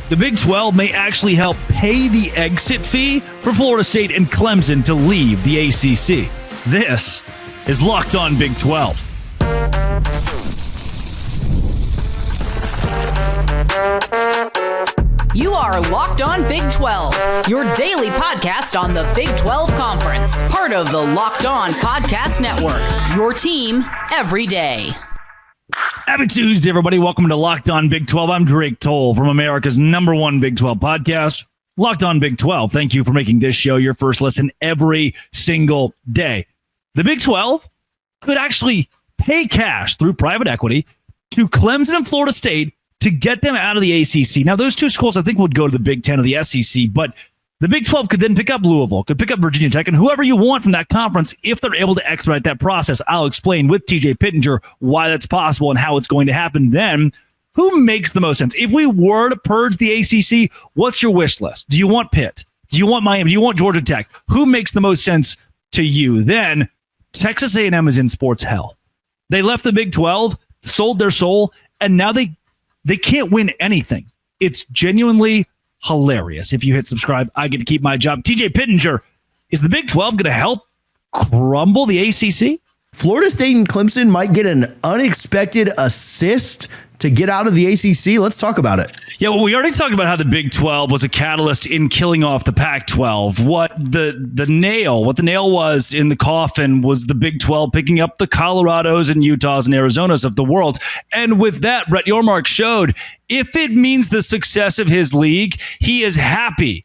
The Big 12 may actually help pay the exit fee for Florida State and Clemson to leave the ACC. This is Locked On Big 12. You are Locked On Big 12, your daily podcast on the Big 12 Conference. Part of the Locked On Podcast Network, your team every day. Happy Tuesday, everybody. Welcome to Locked On Big 12. I'm Drake Toll from America's #1 Big 12 podcast, Locked On Big 12. Thank you for making this show your first listen every single day. The Big 12 could actually pay cash through private equity to Clemson and Florida State to get them out of the ACC. Now, those two schools I think would go to the Big 10 or the SEC, but the Big 12 could then pick up Louisville, could pick up Virginia Tech, and whoever you want from that conference if they're able to expedite that process. I'll explain with TJ Pittenger why that's possible and how it's going to happen then. Who makes the most sense? If we were to purge the ACC, what's your wish list? Do you want Pitt? Do you want Miami? Do you want Georgia Tech? Who makes the most sense to you? Then Texas A&M is in sports hell. They left the Big 12, sold their soul, and now they can't win anything. It's genuinely hilarious. If you hit subscribe, I get to keep my job. TJ Pittenger, is the Big 12 going to help crumble the ACC? Florida State and Clemson might get an unexpected assist to get out of the ACC. Let's talk about it. Yeah, well, we already talked about how the Big 12 was a catalyst in killing off the Pac-12. What the nail was in the coffin was the Big 12 picking up the Colorados and Utahs and Arizonas of the world. And with that, Brett Yormark showed if it means the success of his league, he is happy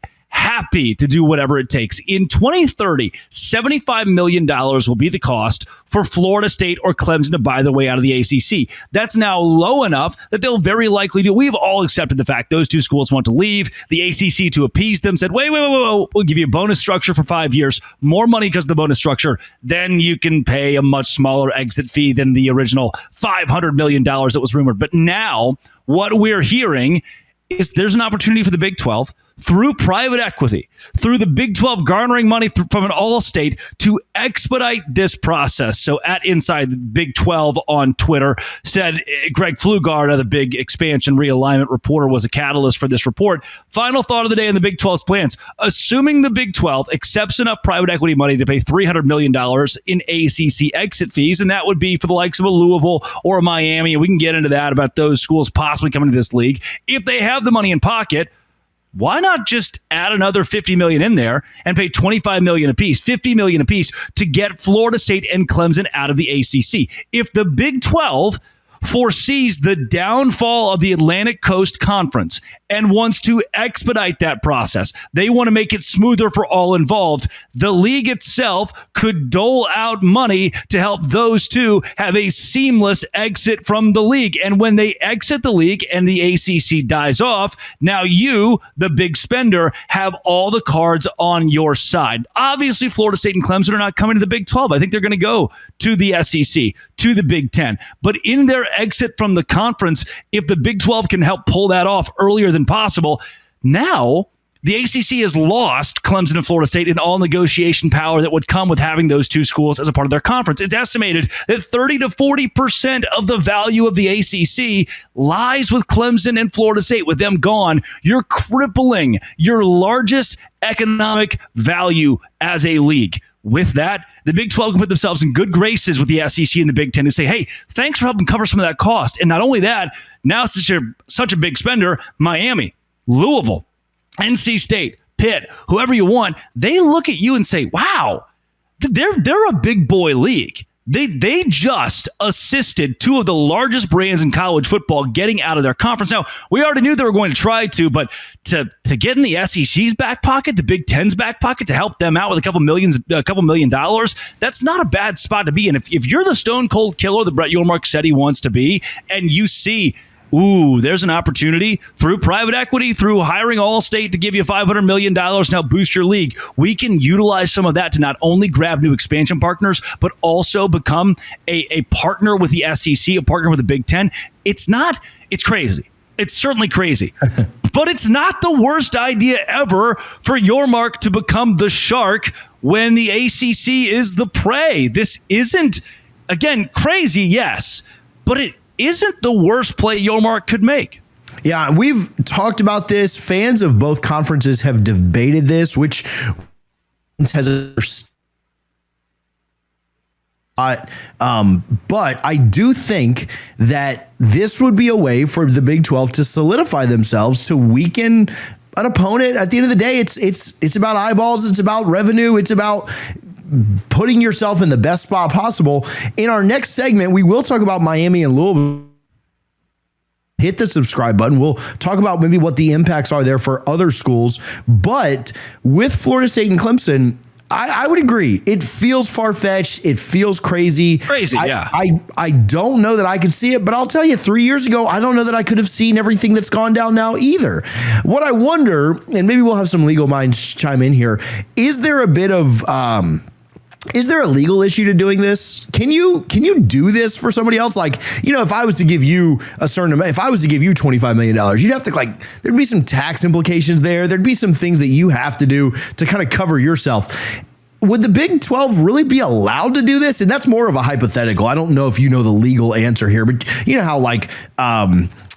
to do whatever it takes. In 2030, $75 million will be the cost for Florida State or Clemson to buy their way out of the ACC. That's now low enough that they'll very likely do. We've all accepted the fact those two schools want to leave. The ACC, to appease them, said, wait, we'll give you a bonus structure for 5 years, more money because of the bonus structure. Then you can pay a much smaller exit fee than the original $500 million that was rumored. But now what we're hearing is there's an opportunity for the Big 12 through private equity, through the Big 12 garnering money from an all-state to expedite this process. So at Inside Big 12 on Twitter said Greg Flugard, another big expansion realignment reporter, was a catalyst for this report. Final thought of the day in the Big 12's plans. Assuming the Big 12 accepts enough private equity money to pay $300 million in ACC exit fees, and that would be for the likes of a Louisville or a Miami, and we can get into that about those schools possibly coming to this league. If they have the money in pocket, why not just add another $50 million in there and pay $25 million apiece, $50 million apiece to get Florida State and Clemson out of the ACC? If the Big 12 foresees the downfall of the Atlantic Coast Conference and wants to expedite that process, they want to make it smoother for all involved, the league itself could dole out money to help those two have a seamless exit from the league. And when they exit the league and the ACC dies off, now you, the big spender, have all the cards on your side. Obviously, Florida State and Clemson are not coming to the Big 12. I think they're going to go to the SEC, to the Big 10. But in their exit from the conference, if the Big 12 can help pull that off earlier than possible, now the ACC has lost Clemson and Florida State in all negotiation power that would come with having those two schools as a part of their conference. It's estimated that 30 to 40% of the value of the ACC lies with Clemson and Florida State. With them gone, you're crippling your largest economic value as a league. With that, the Big 12 can put themselves in good graces with the SEC and the Big 10 and say, hey, thanks for helping cover some of that cost. And not only that, now such a big spender, Miami, Louisville, NC State, Pitt, whoever you want, they look at you and say, wow, they're a big boy league. They just assisted two of the largest brands in college football getting out of their conference. Now, we already knew they were going to try to, but to get in the SEC's back pocket, the Big Ten's back pocket, to help them out with a couple million dollars, that's not a bad spot to be in. If you're the stone cold killer that Brett Yormark said he wants to be, and you see, ooh, there's an opportunity through private equity, through hiring Allstate to give you $500 million to help boost your league. We can utilize some of that to not only grab new expansion partners, but also become a partner with the SEC, a partner with the Big Ten. It's crazy. It's certainly crazy. But it's not the worst idea ever for Yormark to become the shark when the ACC is the prey. This isn't, again, crazy, yes, but it isn't the worst play Yormark could make. Yeah, we've talked about this. Fans of both conferences have debated this, which has a but I do think that this would be a way for the Big 12 to solidify themselves, to weaken an opponent. At the end of the day, it's about eyeballs, it's about revenue, it's about putting yourself in the best spot possible. In our next segment, we will talk about Miami and Louisville. Hit the subscribe button. We'll talk about maybe what the impacts are there for other schools. But with Florida State and Clemson, I would agree. It feels far-fetched. It feels crazy. Yeah. I don't know that I could see it, but I'll tell you, 3 years ago, I don't know that I could have seen everything that's gone down now either. What I wonder, and maybe we'll have some legal minds chime in here, is there a bit of... is there a legal issue to doing this? Can you do this for somebody else? Like, if I was to give you a certain amount, if I was to give you $25 million, you'd have to there'd be some tax implications there. There'd be some things that you have to do to kind of cover yourself. Would the Big 12 really be allowed to do this? And that's more of a hypothetical. I don't know if you know the legal answer here, but you know how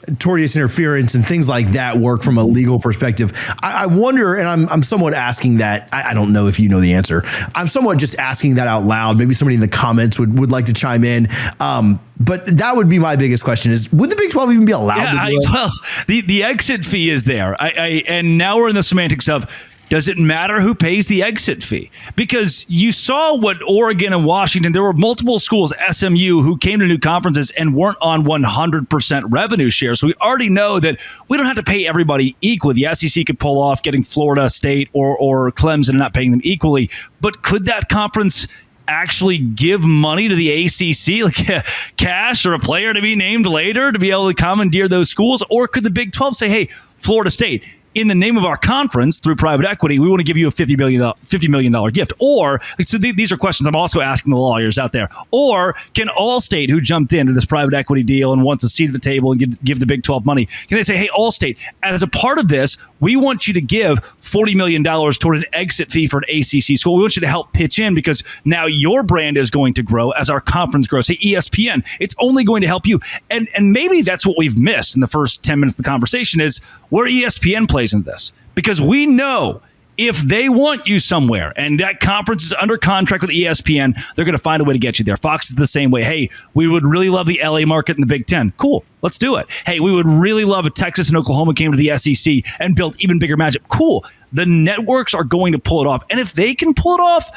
tortious interference and things like that work from a legal perspective. I wonder, and I'm somewhat asking that. I don't know if you know the answer. I'm somewhat just asking that out loud. Maybe somebody in the comments would like to chime in. But that would be my biggest question: is would the Big 12 even be allowed to do it? Well, the exit fee is there. And now we're in the semantics of, does it matter who pays the exit fee? Because you saw what Oregon and Washington, there were multiple schools, SMU, who came to new conferences and weren't on 100% revenue share. So we already know that we don't have to pay everybody equally. The SEC could pull off getting Florida State or Clemson and not paying them equally. But could that conference actually give money to the ACC, like cash or a player to be named later to be able to commandeer those schools? Or could the Big 12 say, hey, Florida State, in the name of our conference, through private equity, we want to give you a $50 million gift? Or, so these are questions I'm also asking the lawyers out there. Or can Allstate, who jumped into this private equity deal and wants a seat at the table and give the Big 12 money, can they say, hey, Allstate, as a part of this, we want you to give $40 million toward an exit fee for an ACC school. We want you to help pitch in because now your brand is going to grow as our conference grows. Say ESPN, it's only going to help you. And maybe that's what we've missed in the first 10 minutes of the conversation is where ESPN plays in this, because we know if they want you somewhere and that conference is under contract with ESPN, they're going to find a way to get you there. Fox is the same way. Hey, we would really love the LA market in the Big Ten. Cool. Let's do it. Hey, we would really love if Texas and Oklahoma came to the SEC and built even bigger matchup. Cool. The networks are going to pull it off. And if they can pull it off,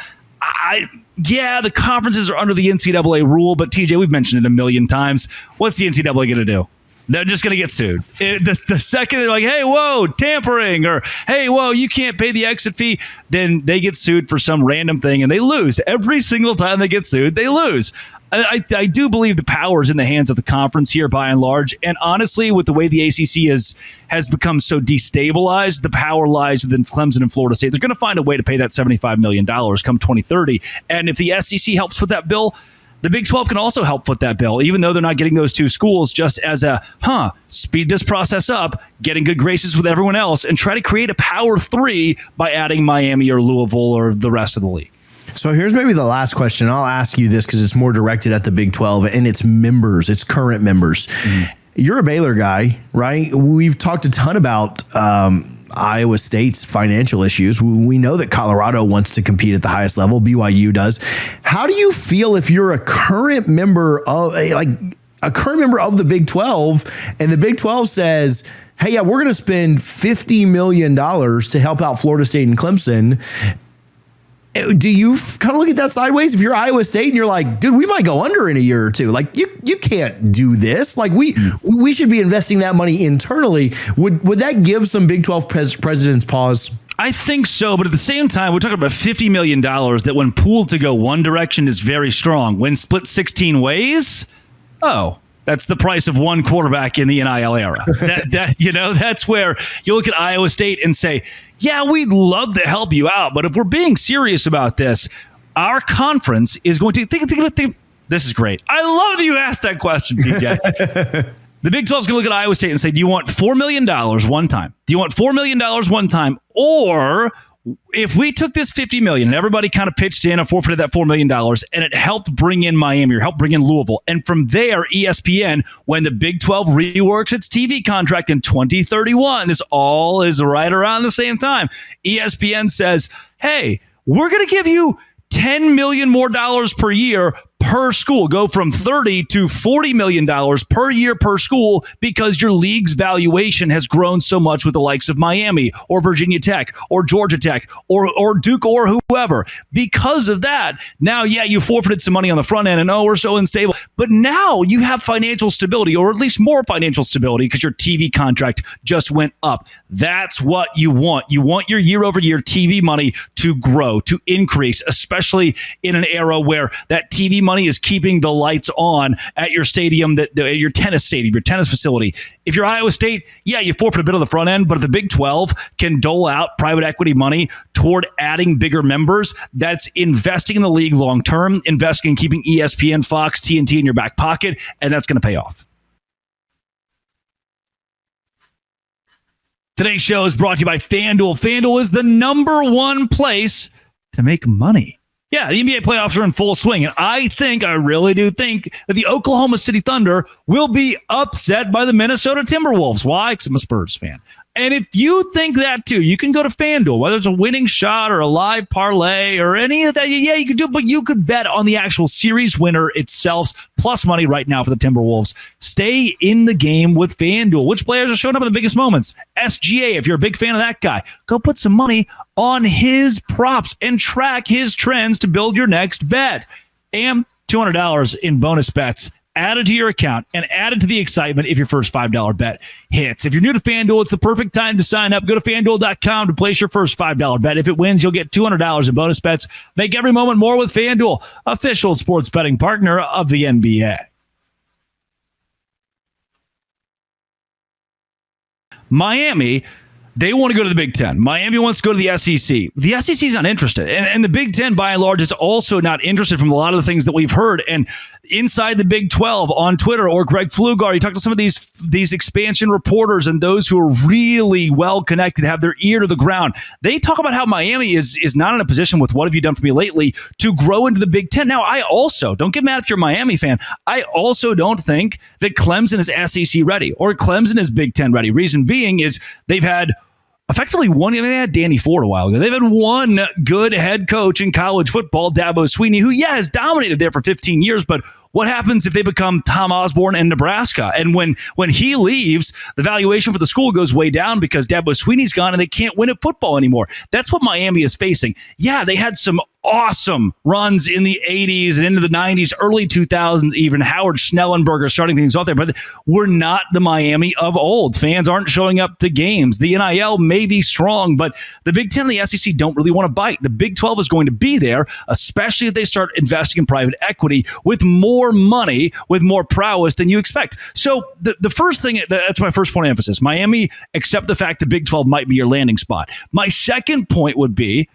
the conferences are under the NCAA rule, but TJ, we've mentioned it a million times. What's the NCAA going to do? They're just going to get sued. The second they're like, hey, whoa, tampering, or hey, whoa, you can't pay the exit fee, then they get sued for some random thing and they lose. Every single time they get sued, they lose. I do believe the power is in the hands of the conference here by and large. And honestly, with the way the ACC has become so destabilized, the power lies within Clemson and Florida State. They're going to find a way to pay that $75 million come 2030. And if the SEC helps foot that bill, the Big 12 can also help foot that bill, even though they're not getting those two schools, just as speed this process up, get in good graces with everyone else, and try to create a power three by adding Miami or Louisville or the rest of the league. So here's maybe the last question. I'll ask you this because it's more directed at the Big 12 and its members, its current members. Mm-hmm. You're a Baylor guy, right? We've talked a ton about Iowa State's financial issues. We know that Colorado wants to compete at the highest level. BYU does. How do you feel if you're a current member of the Big 12 and the Big 12 says, hey, yeah, we're going to spend $50 million to help out Florida State and Clemson? Do you kind of look at that sideways? If you're Iowa State and you're like, dude, we might go under in a year or two. Like you can't do this. Like we should be investing that money internally. Would that give some Big 12 presidents pause? I think so, but at the same time, we're talking about $50 million that when pooled to go one direction is very strong. When split 16 ways, that's the price of one quarterback in the NIL era. That's where you look at Iowa State and say, yeah, we'd love to help you out, but if we're being serious about this, our conference is going to think. This is great. I love that you asked that question, DJ. The Big 12 is going to look at Iowa State and say, do you want $4 million one time? Do you want $4 million one time? Or if we took this $50 million and everybody kind of pitched in and forfeited that $4 million and it helped bring in Miami or helped bring in Louisville, and from there, ESPN, when the Big 12 reworks its TV contract in 2031, this all is right around the same time, ESPN says, hey, we're going to give you $10 million more per year per school, go from $30 to $40 million per year per school because your league's valuation has grown so much with the likes of Miami or Virginia Tech or Georgia Tech or Duke or whoever. Because of that, now, yeah, you forfeited some money on the front end and, we're so unstable. But now you have financial stability, or at least more financial stability, because your TV contract just went up. That's what you want. You want your year-over-year TV money to grow, to increase, especially in an era where that TV money is keeping the lights on at your stadium, your tennis stadium, your tennis facility. If you're Iowa State, yeah, you forfeit a bit on the front end, but if the Big 12 can dole out private equity money toward adding bigger members, that's investing in the league long term, investing in keeping ESPN, Fox, TNT in your back pocket, and that's going to pay off. Today's show is brought to you by FanDuel. FanDuel is the #1 place to make money. Yeah, the NBA playoffs are in full swing, and I really do think that the Oklahoma City Thunder will be upset by the Minnesota Timberwolves. Why? Because I'm a Spurs fan. And if you think that too, you can go to FanDuel, whether it's a winning shot or a live parlay or any of that. Yeah, you could do it, but you could bet on the actual series winner itself, plus money right now for the Timberwolves. Stay in the game with FanDuel. Which players are showing up in the biggest moments? SGA, if you're a big fan of that guy, go put some money on his props and track his trends to build your next bet. And $200 in bonus bets added to your account and added to the excitement if your first $5 bet hits. If you're new to FanDuel, it's the perfect time to sign up. Go to FanDuel.com to place your first $5 bet. If it wins, you'll get $200 in bonus bets. Make every moment more with FanDuel, official sports betting partner of the NBA. Miami, they want to go to the Big Ten. Miami wants to go to the SEC. The SEC is not interested. And the Big Ten, by and large, is also not interested from a lot of the things that we've heard. And inside the Big 12 on Twitter, or Greg Pflugar, you talk to some of these expansion reporters and those who are really well connected, have their ear to the ground. They talk about how Miami is not in a position with what have you done for me lately to grow into the Big Ten. Now, I also, don't get mad if you're a Miami fan, I also don't think that Clemson is SEC ready or Clemson is Big Ten ready. Reason being is they've had effectively one. They had Danny Ford a while ago. They've had one good head coach in college football, Dabo Swinney, who, has dominated there for 15 years, but what happens if they become Tom Osborne in Nebraska? And when he leaves, the valuation for the school goes way down because Dabo Swinney's gone and they can't win at football anymore. That's what Miami is facing. Yeah, they had some awesome runs in the 80s and into the 90s, early 2000s, even Howard Schnellenberger starting things off there. But we're not the Miami of old. Fans aren't showing up to games. The NIL may be strong, but the Big Ten and the SEC don't really want to bite. The Big 12 is going to be there, especially if they start investing in private equity with more money, with more prowess than you expect. So the first thing, that's my first point of emphasis. Miami, accept the fact the Big 12 might be your landing spot. My second point would be,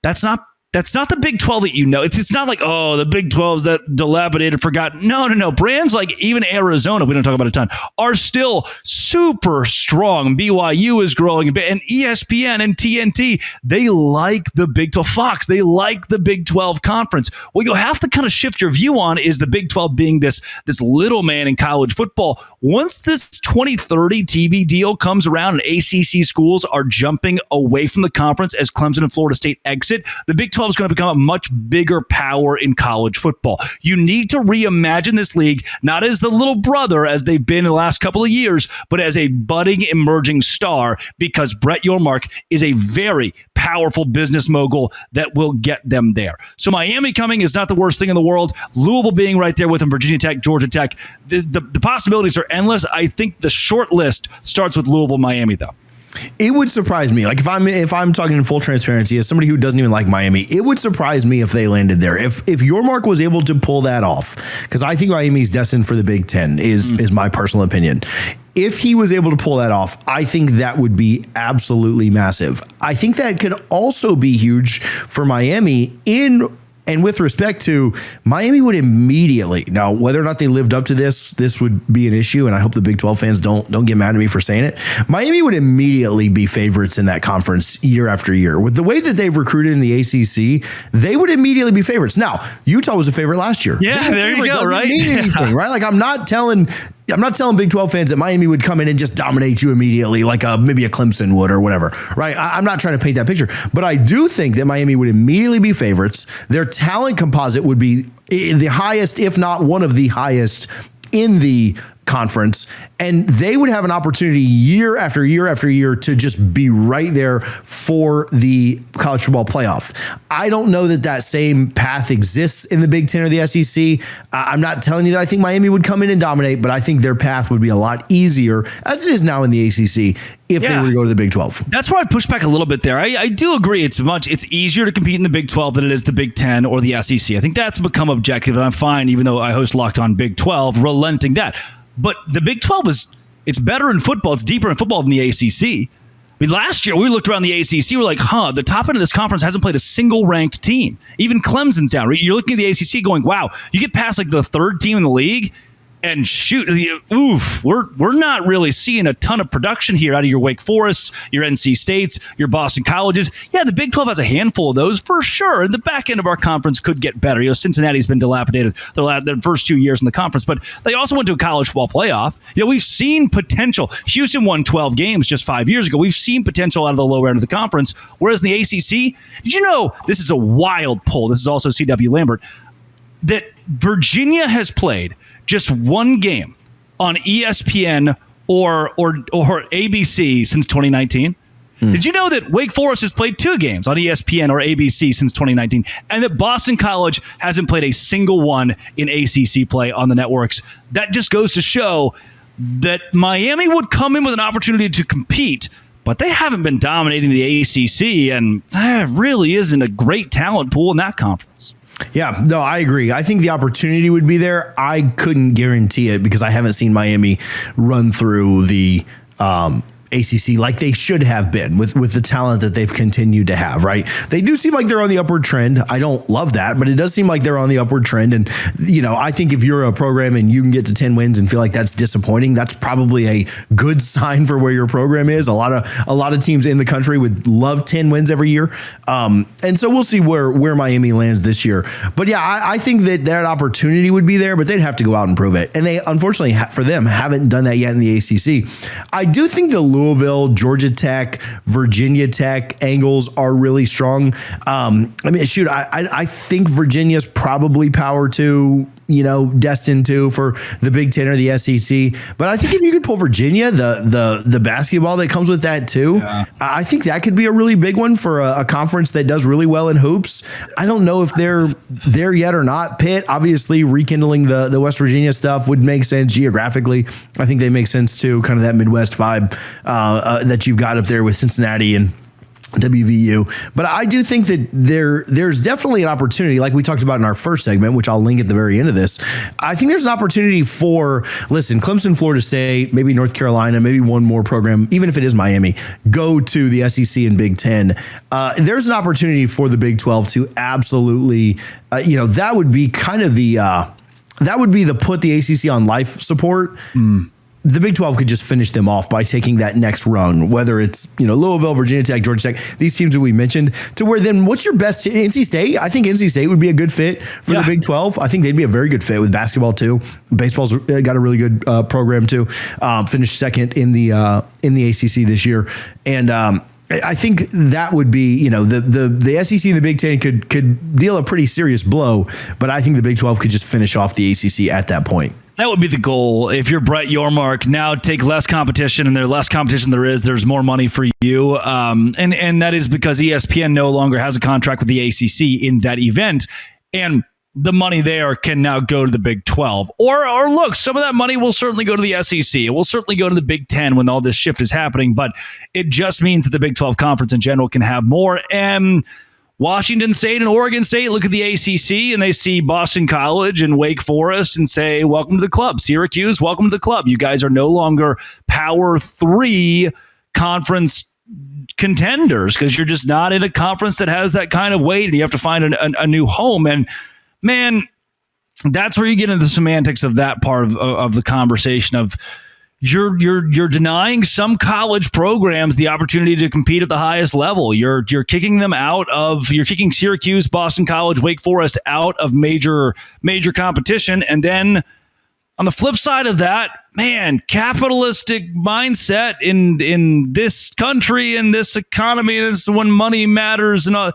that's not the Big 12 that you know. It's not like, the Big 12's that dilapidated, forgotten. No. Brands like even Arizona, we don't talk about a ton, are still super strong. BYU is growing, and ESPN and TNT, they like the Big 12. Fox, they like the Big 12 conference. What you'll have to kind of shift your view on is the Big 12 being this little man in college football. Once this 2030 TV deal comes around and ACC schools are jumping away from the conference as Clemson and Florida State exit, the Big 12 is going to become a much bigger power in college football. You need to reimagine this league, not as the little brother as they've been in the last couple of years, but as a budding, emerging star, because Brett Yormark is a very powerful business mogul that will get them there. So Miami coming is not the worst thing in the world. Louisville being right there with them, Virginia Tech, Georgia Tech. The possibilities are endless. I think the short list starts with Louisville, Miami, though. It would surprise me. Like if I'm talking in full transparency as somebody who doesn't even like Miami, it would surprise me if they landed there. If Yormark was able to pull that off, because I think Miami's destined for the Big Ten is my personal opinion. If he was able to pull that off, I think that would be absolutely massive. I think that could also be huge for Miami in And with respect to Miami would immediately, now whether or not they lived up to this would be an issue, and I hope the Big 12 fans don't get mad at me for saying it. Miami would immediately be favorites in that conference year after year. With the way that they've recruited in the ACC, they would immediately be favorites. Now, Utah was a favorite last year. Yeah, there you go, right? Mean anything, right? Like I'm not telling Big 12 fans that Miami would come in and just dominate you immediately, like maybe a Clemson would or whatever, right? I'm not trying to paint that picture, but I do think that Miami would immediately be favorites. Their talent composite would be the highest, if not one of the highest in the conference, and they would have an opportunity year after year after year to just be right there for the college football playoff. I don't know that same path exists in the Big Ten or the SEC. I'm not telling you that I think Miami would come in and dominate, but I think their path would be a lot easier, as it is now in the ACC, if they were to go to the Big 12. That's where I push back a little bit there. I do agree it's easier to compete in the Big 12 than it is the Big 10 or the SEC. I think that's become objective, and I'm fine, even though I host Locked On Big 12, relenting that. But the Big 12 it's better in football. It's deeper in football than the ACC. I mean, last year we looked around the ACC. We're like, the top end of this conference hasn't played a single ranked team. Even Clemson's down. You're looking at the ACC going, wow, you get past like the third team in the league, and shoot, we're not really seeing a ton of production here out of your Wake Forests, your NC States, your Boston Colleges. Yeah, the Big 12 has a handful of those for sure. And the back end of our conference could get better. Cincinnati's been dilapidated their first 2 years in the conference, but they also went to a college football playoff. We've seen potential. Houston won 12 games just 5 years ago. We've seen potential out of the lower end of the conference. Whereas in the ACC, did you know, this is a wild poll, this is also CW Lambert, that Virginia has played just one game on ESPN or ABC since 2019. Did you know that Wake Forest has played 2 games on ESPN or ABC since 2019, and that Boston College hasn't played a single one in ACC play on the networks? That just goes to show that Miami would come in with an opportunity to compete, but they haven't been dominating the ACC, and there really isn't a great talent pool in that conference. Yeah, no, I agree. I think the opportunity would be there. I couldn't guarantee it because I haven't seen Miami run through the ACC like they should have been with the talent that they've continued to have, right? They do seem like they're on the upward trend. I don't love that, but it does seem like they're on the upward trend. And, I think if you're a program and you can get to 10 wins and feel like that's disappointing, that's probably a good sign for where your program is. A lot of teams in the country would love 10 wins every year. And so we'll see where Miami lands this year. But yeah, I think that opportunity would be there, but they'd have to go out and prove it. And they, unfortunately, for them, haven't done that yet in the ACC. I do think the Louisville, Georgia Tech, Virginia Tech angles are really strong. I think Virginia's probably power 2, destined to for the Big Ten or the SEC. But I think if you could pull Virginia, the basketball that comes with that too, I think that could be a really big one for a conference that does really well in hoops. I don't know if they're there yet or not. Pitt, obviously rekindling the West Virginia stuff would make sense geographically. I think they make sense too, kind of that Midwest vibe that you've got up there with Cincinnati and WVU. But I do think that there's definitely an opportunity, like we talked about in our first segment, which I'll link at the very end of this. I think there's an opportunity for, Clemson, Florida State, maybe North Carolina, maybe one more program, even if it is Miami, go to the SEC and Big Ten. There's an opportunity for the Big 12 to absolutely, that would be kind of that would be the put the ACC on life support. The Big 12 could just finish them off by taking that next run, whether it's, Louisville, Virginia Tech, Georgia Tech, these teams that we mentioned, to where then what's your best NC State? I think NC State would be a good fit for the Big 12. I think they'd be a very good fit with basketball too. Baseball's got a really good program too. Finished second in the ACC this year. And, I think that would be, the SEC and the Big Ten could deal a pretty serious blow, but I think the Big 12 could just finish off the ACC at that point. That would be the goal. If you're Brett Yormark, now take less competition, and the less competition there's more money for you. And that is because ESPN no longer has a contract with the ACC in that event. And the money there can now go to the Big 12. Or look, some of that money will certainly go to the SEC. It will certainly go to the Big 10 when all this shift is happening. But it just means that the Big 12 conference in general can have more. And Washington State and Oregon State look at the ACC and they see Boston College and Wake Forest and say, welcome to the club. Syracuse, welcome to the club. You guys are no longer Power 3 conference contenders because you're just not in a conference that has that kind of weight, and you have to find a new home. And man, that's where you get into the semantics of that part of the conversation of you're denying some college programs the opportunity to compete at the highest level. You're kicking them you're kicking Syracuse, Boston College, Wake Forest out of major competition. And then on the flip side of that, man, capitalistic mindset in this country and this economy, is when money matters and all.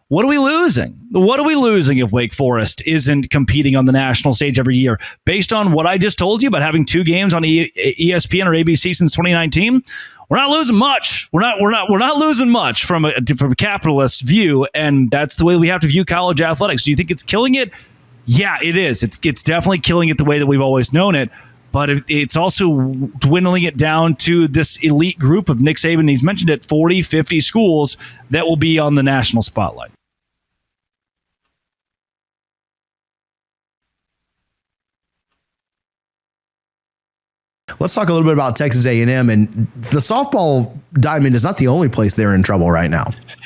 What are we losing? What are we losing if Wake Forest isn't competing on the national stage every year? Based on what I just told you about having 2 games on ESPN or ABC since 2019, we're not losing much. We're not losing much from a capitalist view, and that's the way we have to view college athletics. Do you think it's killing it? Yeah, it is. It's definitely killing it the way that we've always known it. But it's also dwindling it down to this elite group of Nick Saban. He's mentioned it, 40, 50 schools that will be on the national spotlight. Let's talk a little bit about Texas A&M, and the softball diamond is not the only place they're in trouble right now.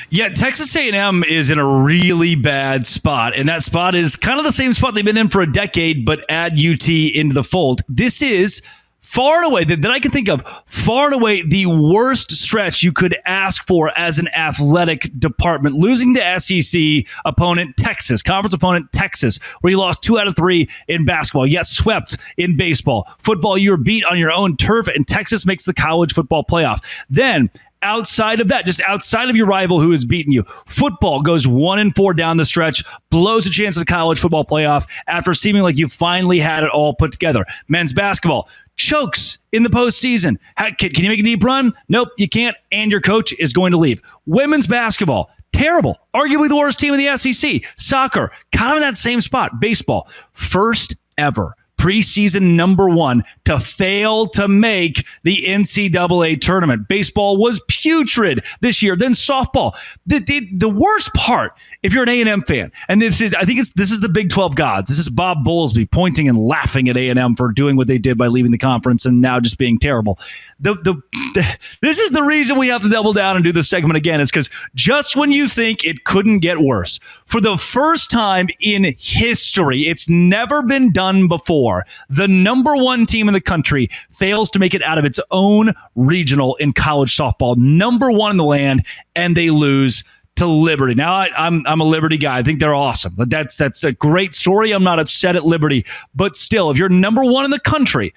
Yeah, Texas A&M is in a really bad spot, and that spot is kind of the same spot they've been in for a decade, but add UT into the fold. This is far and away, that I can think of, far and away the worst stretch you could ask for as an athletic department. Losing to SEC opponent Texas, conference opponent Texas, where you lost 2 out of 3 in basketball, yet swept in baseball. Football, you were beat on your own turf, and Texas makes the college football playoff. Then, outside of that, just outside of your rival who has beaten you, football goes 1-4 down the stretch, blows a chance at the college football playoff after seeming like you finally had it all put together. Men's basketball chokes in the postseason. Can you make a deep run? Nope, you can't, and your coach is going to leave. Women's basketball, terrible. Arguably the worst team in the SEC. Soccer, kind of in that same spot. Baseball, first ever preseason number 1 to fail to make the NCAA tournament. Baseball was putrid this year. Then softball. The worst part, if you're an A&M fan, and this is the Big 12 gods. This is Bob Bowlesby pointing and laughing at A&M for doing what they did by leaving the conference and now just being terrible. This is the reason we have to double down and do this segment again, is because just when you think it couldn't get worse, for the first time in history, it's never been done before, the number 1 team in the country fails to make it out of its own regional in college softball, number 1 in the land, and they lose to Liberty. Now, I'm a Liberty guy. I think they're awesome. But that's a great story. I'm not upset at Liberty. But still, if you're number 1 in the country,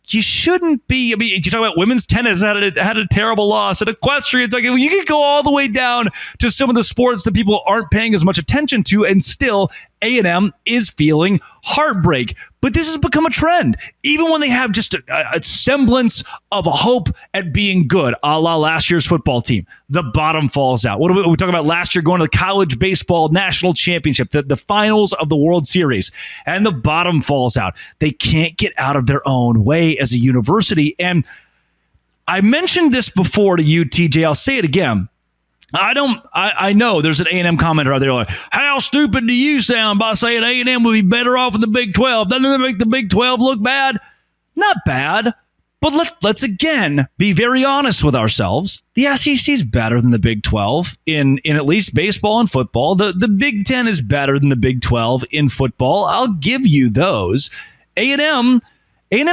you shouldn't be. I mean, you talk about women's tennis had a terrible loss, and equestrian. It's like you can go all the way down to some of the sports that people aren't paying as much attention to, and still A&M is feeling heartbreak. But this has become a trend. Even when they have just a semblance of a hope at being good, a la last year's football team, the bottom falls out. What are we talking about last year, going to the college baseball national championship, the finals of the World Series, and the bottom falls out. They can't get out of their own way as a university. And I mentioned this before to you, TJ. I'll say it again. I know there's an A&M commenter out there like, how stupid do you sound by saying A&M would be better off in the Big 12? Doesn't that make the Big 12 look bad? Not bad, but let's again be very honest with ourselves. The SEC is better than the Big 12 in at least baseball and football. The Big 10 is better than the Big 12 in football. I'll give you those. A&M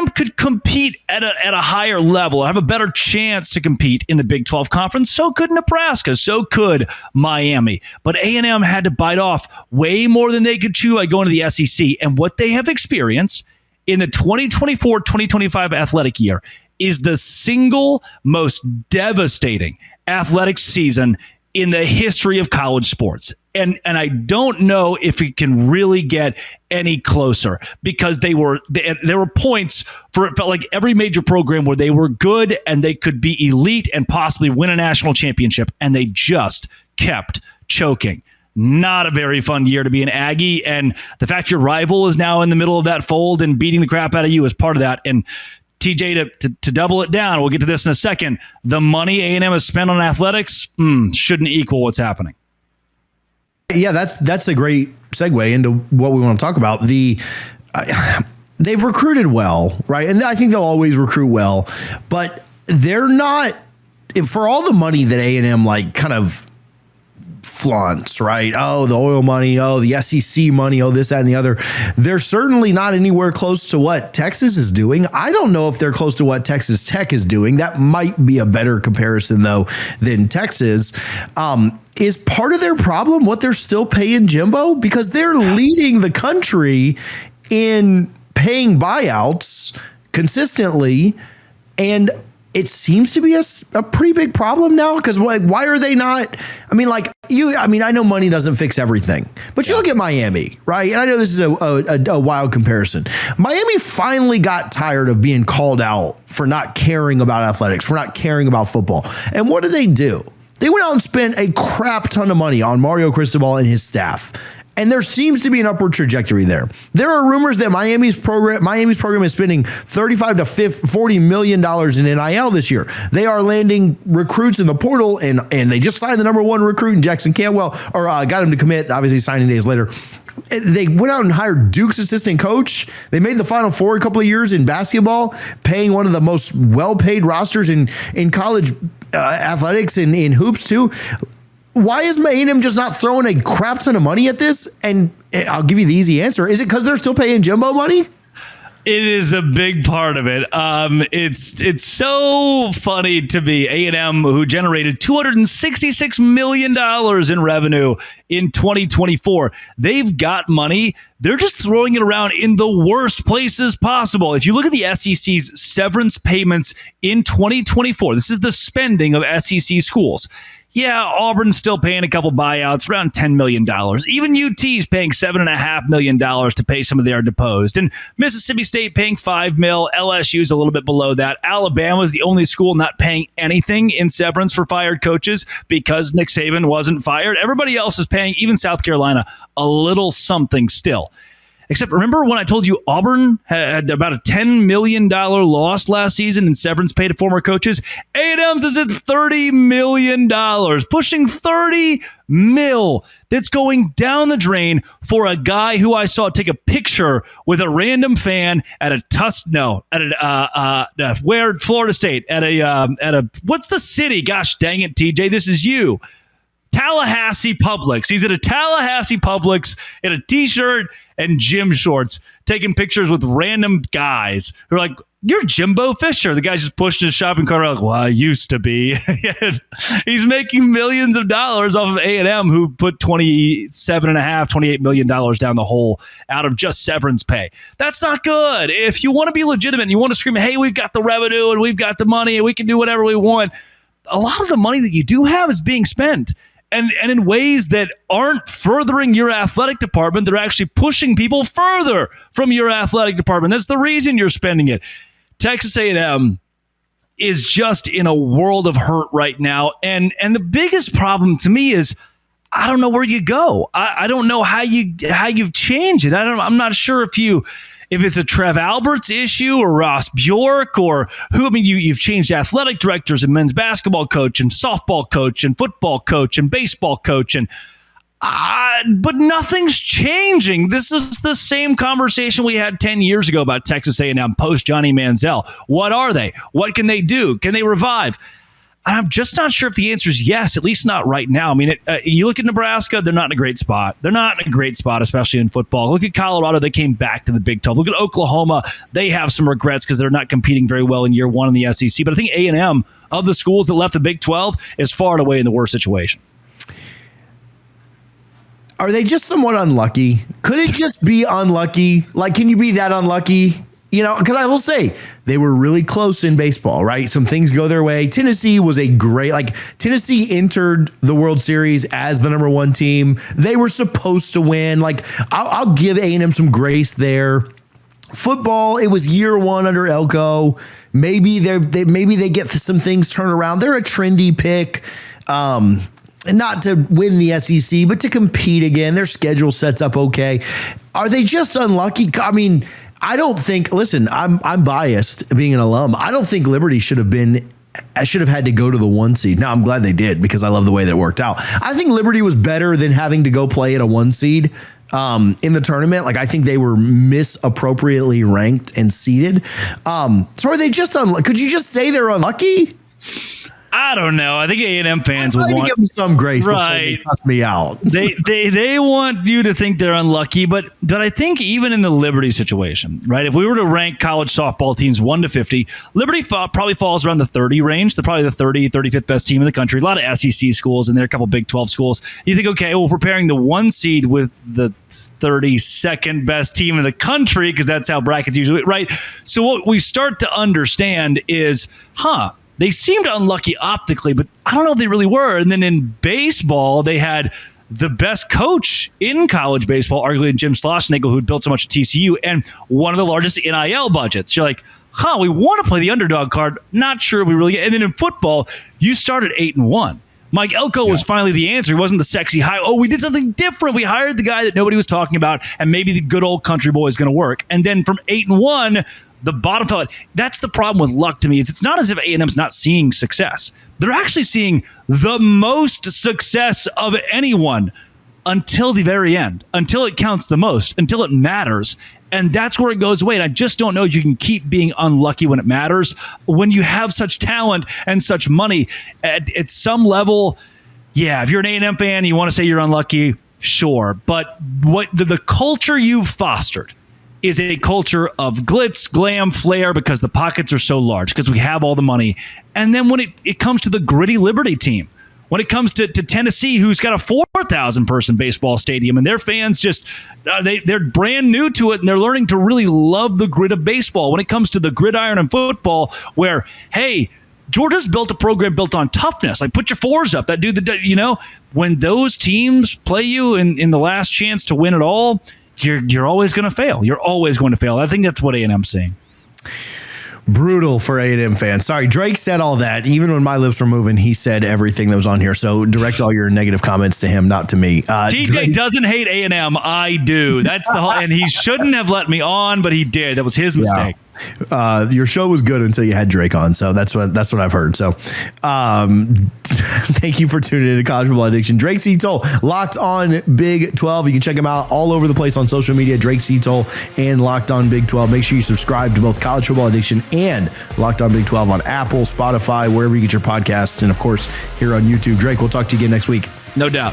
could compete at a higher level, have a better chance to compete in the Big 12 conference. So could Nebraska. So could Miami. But A&M had to bite off way more than they could chew by going to the SEC. And what they have experienced in the 2024-2025 athletic year is the single most devastating athletic season in the history of college sports. And I don't know if it can really get any closer, because there were points for, it felt like every major program where they were good and they could be elite and possibly win a national championship, and they just kept choking. Not a very fun year to be an Aggie, and the fact your rival is now in the middle of that fold and beating the crap out of you is part of that. And TJ, to double it down, we'll get to this in a second, the money A&M has spent on athletics shouldn't equal what's happening. Yeah, that's a great segue into what we want to talk about. They've recruited well, right? And I think they'll always recruit well, but they're not for all the money that A&M like kind of flaunts, right? Oh, the oil money, oh, the SEC money, oh, this, that, and the other. They're certainly not anywhere close to what Texas is doing. I don't know if they're close to what Texas Tech is doing. That might be a better comparison, though, than Texas. Is part of their problem what they're still paying Jimbo? Because they're leading the country in paying buyouts consistently, and it seems to be a pretty big problem now. Because why are they not? I mean, I know money doesn't fix everything, but you look at Miami, right? And I know this is a wild comparison. Miami finally got tired of being called out for not caring about athletics, for not caring about football. And what did? They went out and spent a crap ton of money on Mario Cristobal and his staff. And there seems to be an upward trajectory there. There are rumors that Miami's program is spending $35 to $40 million in NIL this year. They are landing recruits in the portal, and they just signed the number one recruit in Jackson Cantwell, or got him to commit, obviously signing days later. They went out and hired Duke's assistant coach. They made the Final Four a couple of years in basketball, paying one of the most well-paid rosters in college athletics and in hoops too. Why is A&M just not throwing a crap ton of money at this? And I'll give you the easy answer. Is it because they're still paying Jimbo money? It is a big part of it. It's so funny to me. A&M, who generated $266 million in revenue in 2024, they've got money. They're just throwing it around in the worst places possible. If you look at the SEC's severance payments in 2024, this is the spending of SEC schools. Yeah, Auburn's still paying a couple buyouts, around $10 million. Even UT's paying $7.5 million to pay some of their deposed. And Mississippi State paying $5 million. LSU's a little bit below that. Alabama's the only school not paying anything in severance for fired coaches because Nick Saban wasn't fired. Everybody else is paying, even South Carolina, a little something still. Except remember when I told you Auburn had about a $10 million loss last season in severance pay to former coaches? A&M's is at $30 million, pushing $30 million. That's going down the drain for a guy who I saw take a picture with a random fan at Florida State at a what's the city? Gosh dang it, TJ, this is you. Tallahassee Publix. He's at a Tallahassee Publix in a t-shirt and gym shorts, taking pictures with random guys who are like, "You're Jimbo Fisher." The guy just pushed his shopping cart around like, "Well, I used to be." He's making millions of dollars off of A&M, who put $28 million down the hole out of just severance pay. That's not good. If you want to be legitimate and you want to scream, "Hey, we've got the revenue and we've got the money and we can do whatever we want," a lot of the money that you do have is being spent. And in ways that aren't furthering your athletic department, they're actually pushing people further from your athletic department. That's the reason you're spending it. Texas A&M is just in a world of hurt right now. And the biggest problem to me is I don't know where you go. I don't know how you've changed it. I'm not sure if it's a Trev Alberts issue or Ross Bjork or who. I mean, you've changed athletic directors and men's basketball coach and softball coach and football coach and baseball coach, but nothing's changing. This is the same conversation we had 10 years ago about Texas A&M post Johnny Manziel. What are they? What can they do? Can they revive? I'm just not sure if the answer is yes, at least not right now. I mean, you look at Nebraska, they're not in a great spot. They're not in a great spot, especially in football. Look at Colorado, they came back to the Big 12. Look at Oklahoma, they have some regrets because they're not competing very well in year one in the SEC. But I think A&M, of the schools that left the Big 12, is far and away in the worst situation. Are they just somewhat unlucky? Could it just be unlucky? Like, can you be that unlucky? You know, because I will say they were really close in baseball, right? Some things go their way. Tennessee was Tennessee entered the World Series as the number one team. They were supposed to win. Like, I'll give A&M some grace there. Football, it was year one under Elko. Maybe they get some things turned around. They're a trendy pick. Not to win the SEC, but to compete again. Their schedule sets up okay. Are they just unlucky? I mean, I don't think, listen, I'm biased being an alum. I don't think Liberty should have had to go to the 1 seed. Now, I'm glad they did because I love the way that worked out. I think Liberty was better than having to go play at a 1 seed in the tournament. Like, I think they were misappropriately ranked and seeded. So are they just could you just say they're unlucky? I don't know. I think A&M fans would want want to give them some grace before right. they cuss me out. They want you to think they're unlucky, but I think even in the Liberty situation, right? If we were to rank college softball teams 1 to 50, Liberty probably falls around the 30 range. They're probably the 35th best team in the country. A lot of SEC schools and there are a couple Big 12 schools. You think, okay, well, if we're pairing the 1 seed with the 32nd best team in the country, because that's how brackets usually, right? So what we start to understand is, they seemed unlucky optically, but I don't know if they really were. And then in baseball, they had the best coach in college baseball, arguably Jim Schlossnagle, who'd built so much at TCU, and one of the largest NIL budgets. You're like, we want to play the underdog card. Not sure if we really get. And then in football, you started 8-1. Mike Elko was finally the answer. He wasn't the sexy high. Oh, we did something different. We hired the guy that nobody was talking about, and maybe the good old country boy is going to work. And then from 8-1, the bottom fell out. That's the problem with luck to me. It's not as if A&M's not seeing success. They're actually seeing the most success of anyone until the very end, until it counts the most, until it matters. And that's where it goes away. And I just don't know if you can keep being unlucky when it matters. When you have such talent and such money, at some level, yeah, if you're an A&M fan and you want to say you're unlucky, sure. But what the culture you've fostered is a culture of glitz, glam, flair, because the pockets are so large, because we have all the money. And then when it comes to the gritty Liberty team, when it comes to Tennessee, who's got a 4,000 person baseball stadium, and their fans just, they're brand new to it, and they're learning to really love the grit of baseball. When it comes to the gridiron and football, where, hey, Georgia's built a program built on toughness. Like, put your fours up. That dude, when those teams play you in the last chance to win it all, you're always going to fail. You're always going to fail. I think that's what A&M's saying. Brutal for A&M fans. Sorry, Drake said all that. Even when my lips were moving, he said everything that was on here. So direct all your negative comments to him, not to me. TJ Drake doesn't hate A&M. I do. That's the whole, and he shouldn't have let me on, but he did. That was his mistake. Your show was good until you had Drake on, so that's what I've heard. So, thank you for tuning in to College Football Addiction. Drake Seatole, Locked On Big 12. You can check him out all over the place on social media. Drake Seatole and Locked On Big 12. Make sure you subscribe to both College Football Addiction and Locked On Big 12 on Apple, Spotify, wherever you get your podcasts, and of course here on YouTube. Drake, we'll talk to you again next week. No doubt.